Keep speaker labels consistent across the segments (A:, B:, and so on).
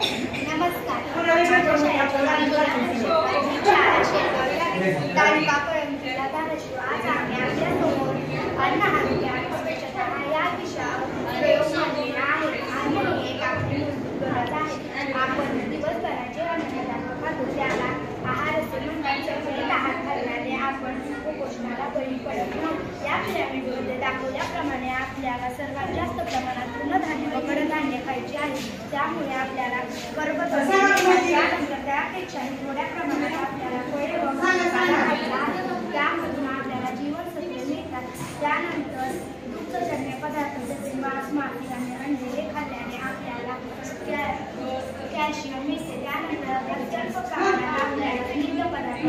A: नमस्कार. तालुका कळंबीला धाराशिव. आज आम्ही आपल्यासमोर अन्न आरोग्य आणि स्वच्छता या विषयावर प्रयोग मांडलेला आहे. अन्न ही एक आपली मूलभूत गरज आहे. आपण दिवसभरात जे अन्नपदार्थ खातो त्याला आहार असे म्हणतात. संतुलित आहार खाल्ल्याने आपण कुपोषणाला बळी पडत नाही. या पिरामिडमध्ये दाखवल्याप्रमाणे आपल्याला सर्वात जास्त प्रमाणात तृणधान्य व कडधान्य खायचे आहे. त्यामुळे आपल्याला त्यानंतर त्यापेक्षाही थोड्या प्रमाणात आपल्याला फळे व भाजीपाला खायचा आहे. त्यामधून आपल्याला जीवनसत्वे मिळतात. त्यानंतर दुग्धजन्य पदार्थ जसे मांस, मासे आणि अंडे हे खाल्ल्याने आपल्याला कॅल्शियम मिळते. त्यानंतर अत्यल्प प्रमाणात आपल्याला स्निग्ध पदार्थ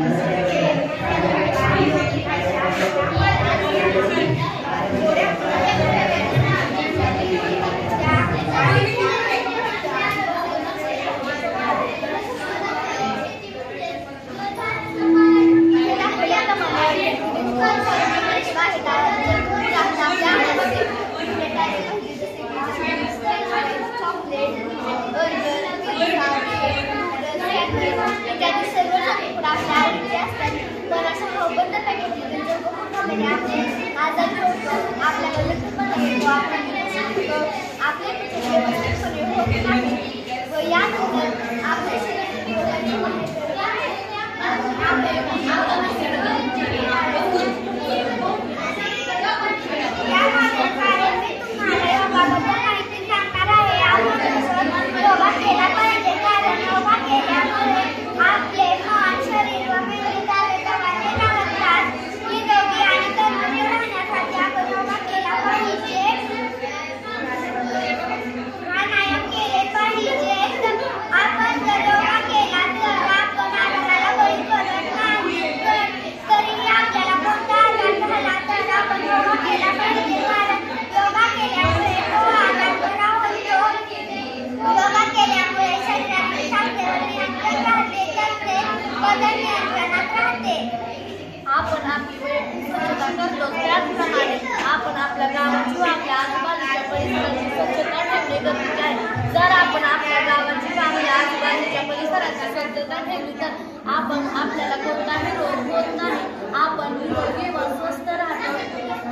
A: आपण आपल्या गावाची व आपल्या आजूबाजूच्या परिसराची स्वच्छता ठेवणे गरजेचे आहे. जर आपण आपल्या गावाची व आपल्या आजूबाजूच्या परिसराची स्वच्छता ठेवली तर आपल्याला कोणताही रोग होत नाही. आपण निरोगी व स्वस्थ राहतो.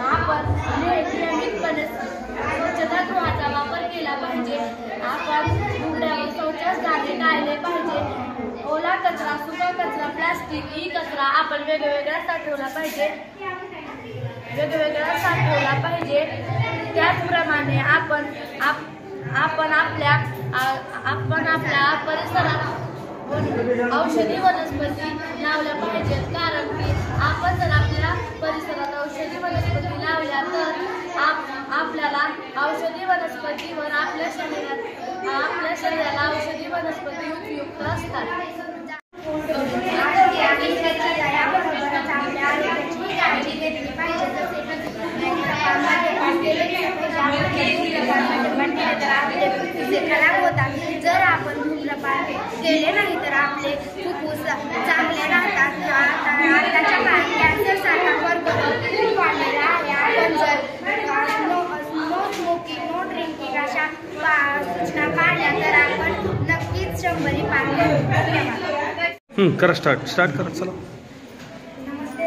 A: आपण नियमितपणे स्वच्छतागृहाचा वापर केला पाहिजे. आपण उघड्यावर शौचास टाळले पाहिजे. ओला कचरा, सुका कचरा, प्लास्टिक ई कचरा आपण वेगवेगळा साठवला पाहिजे. त्याचप्रमाणे आपण आपल्या परिसरात औषधी वनस्पती लावल्या पाहिजेत. कारण की आपण जर आपल्या परिसरात औषधी वनस्पती लावल्या तर आपल्याला औषधी वनस्पतीवर आपल्या शरीराला औषधी वनस्पती उपयुक्त असतात. जर आपण धूम्रपान केले नाही तर आपले फुफ्फुस चांगले राहतात. आताच्या काळात कॅन्सरसारखा कर्करोग खूप वाढलेला आहे. आपण जर नो स्मोकिंग, नो ड्रिंकिंग अशा सूचना पाळल्या तर आपण नक्कीच 100 पार करू. धन्यवाद.
B: करा स्टार्ट करा. चला.
A: नमस्ते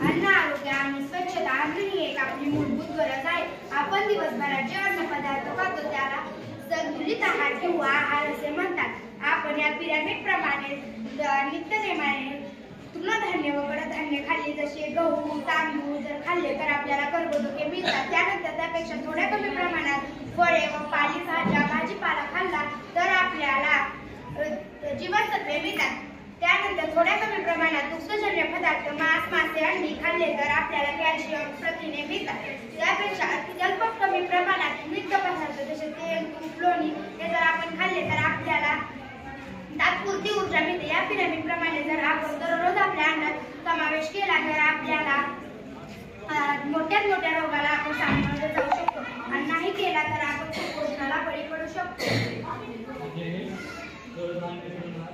A: अन्न आरोग्य आणि स्वच्छता ही एक आपली मूलभूत गरज आहे. आपण दिवसभरात जे अन्नपदार्थ खातो त्याला संतुलित आहार किंवा आहार असे म्हणतात. आपण या पिरामिड प्रमाणे नित्यनेमाने तृणधान्य व कडधान्य खाल्ले जसे गहू, तांदूळ जर खाल्ले तर आपल्याला कर्बोदके मिळतात. त्यानंतर त्यापेक्षा थोड्या कमी प्रमाणात फळे व पालेभाज्या, भाजीपाला खाल्ला तर आपल्याला जीवनसत्वे मिळतात. त्यानंतर थोड्या कमी प्रमाणात दुग्धजन्य पदार्थ मांस, मासे, अंडी खाल्ले तर आपल्याला कॅल्शियम, प्रथिने मिळतात. त्यापेक्षा अत्यल्प कमी प्रमाणात स्निग्ध पदार्थ जसे तेल, तूप, लोणी हे जर आपण खाल्ले तर आपल्याला तात्पुरती ऊर्जा मिळते. या पिरामिड प्रमाणे जर आपण दररोज आपल्या अन्नात समावेश केला तर आपल्याला मोठ्यात मोठ्या रोगाला आपण सामोरे जाऊ शकतो आणि नाही केला तर आपण कुपोषणाला बळी पडू शकतो.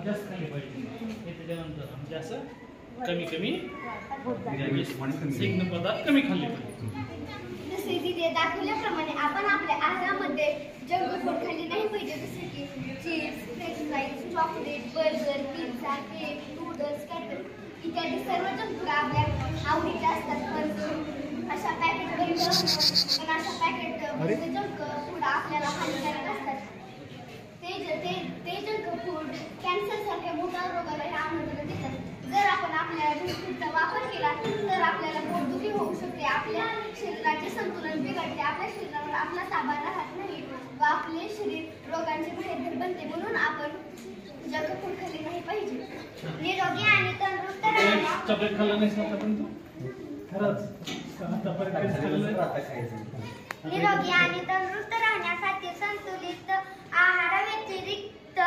C: जास्त खाल्ले पाहिजे. त्याच्यानंतर म्हणजे असं
B: कमी कमी सेकंद पदार्थ कमी खाल्ले पाहिजे.
A: जसे तिथे दाखवल्याप्रमाणे आपण आपल्या आहारामध्ये जंक फूड खाल्ले नाही पाहिजे, जसे की chips, French fries, chocolate, burger, pizza, cake, noodles, cattle इत्यादी सर्व जंक फूड आपल्या आवडीचे असतात. पण अशा पॅकेट जंक फूड आपल्याला हानिकारक असतात. ते जंक फूड कॅन्सर सारख्या मोठ्या रोगाला आमंत्रण देतात. जर आपण आपल्या जंक फूडचा वापर केला तर आपल्याला पोटदुखी होऊ शकते, आपल्या शरीराचे संतुलन बिघडते, आपल्या शरीरावर आपला ताबा राहत नाही व आपले शरीर रोगांचे बाहेर बनते. म्हणून आपण जंक फूड खाल्ले नाही पाहिजे. निरोगी आणि तंदुरुस्त राहण्यासाठी
B: चॉकलेट खाल्लं नाही आतापर्यंत? खरंच
A: निरोगी आणि तंदुरुस्त राहण्यासाठी संतुलित आहाराव्यतिरिक्त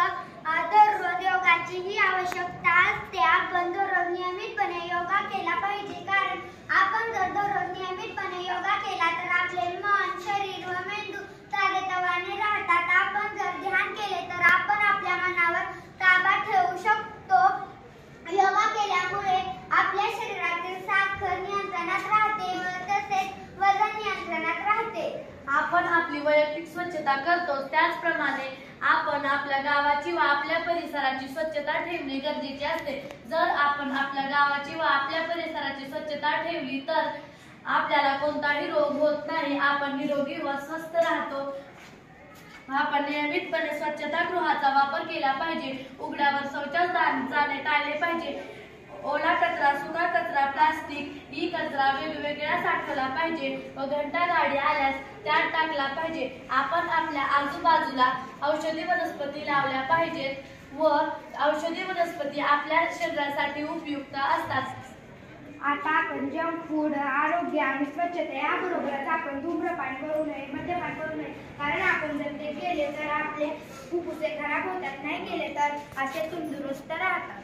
A: दररोज योगाची ही आवश्यकता असते. आपण दररोज नियमितपणे योगा केला पाहिजे, कारण आपण जर दररोज नियमितपणे योगा केला तर आपले मन, शरीर व मेंदू ताजेतवाने राहतात. आपण जर ध्यान केले तर आपण आपल्या मनावर ताबा ठेवू शकतो. योगा केल्यामुळे आपल्या शरीरातील साखर नियंत्रणात राहते व तसेच वजन नियंत्रणात राहते.
C: आपण आपली वैयक्तिक स्वच्छता करतो, त्याचप्रमाणे आपण आपल्या गावाची व आपल्या परिसराची स्वच्छता ठेवणे गरजेचे असते. जर आपण आपल्या गावाची व आपल्या परिसराची स्वच्छता ठेवली तर आपल्याला कोणताही रोग होत नाही, आपण निरोगी व स्वस्थ राहतो. आपण नियमितपणे स्वच्छतागृहाचा वापर केला पाहिजे. उघड्यावर शौचास जाणे टाळले पाहिजे. ओला कचरा, सुका कचरा, प्लास्टिक इ कचरा वेगवेगळ्या साठवला पाहिजे व घंटा गाडी आल्यास त्यात टाकला पाहिजे. आपण आपल्या आजूबाजूला औषधी वनस्पती लावल्या पाहिजेत व औषधी वनस्पती आपल्या शरीरासाठी उपयुक्त असतात.
A: आता आपण जंक फूड, आरोग्य आणि स्वच्छता याबरोबरच आपण धूम्रपान करू नये, मद्यपान करू नये, कारण आपण जर ते केले तर आपले फुफ्फुसे खराब होतात, नाही केले तर असे तंदुरुस्त राहतात.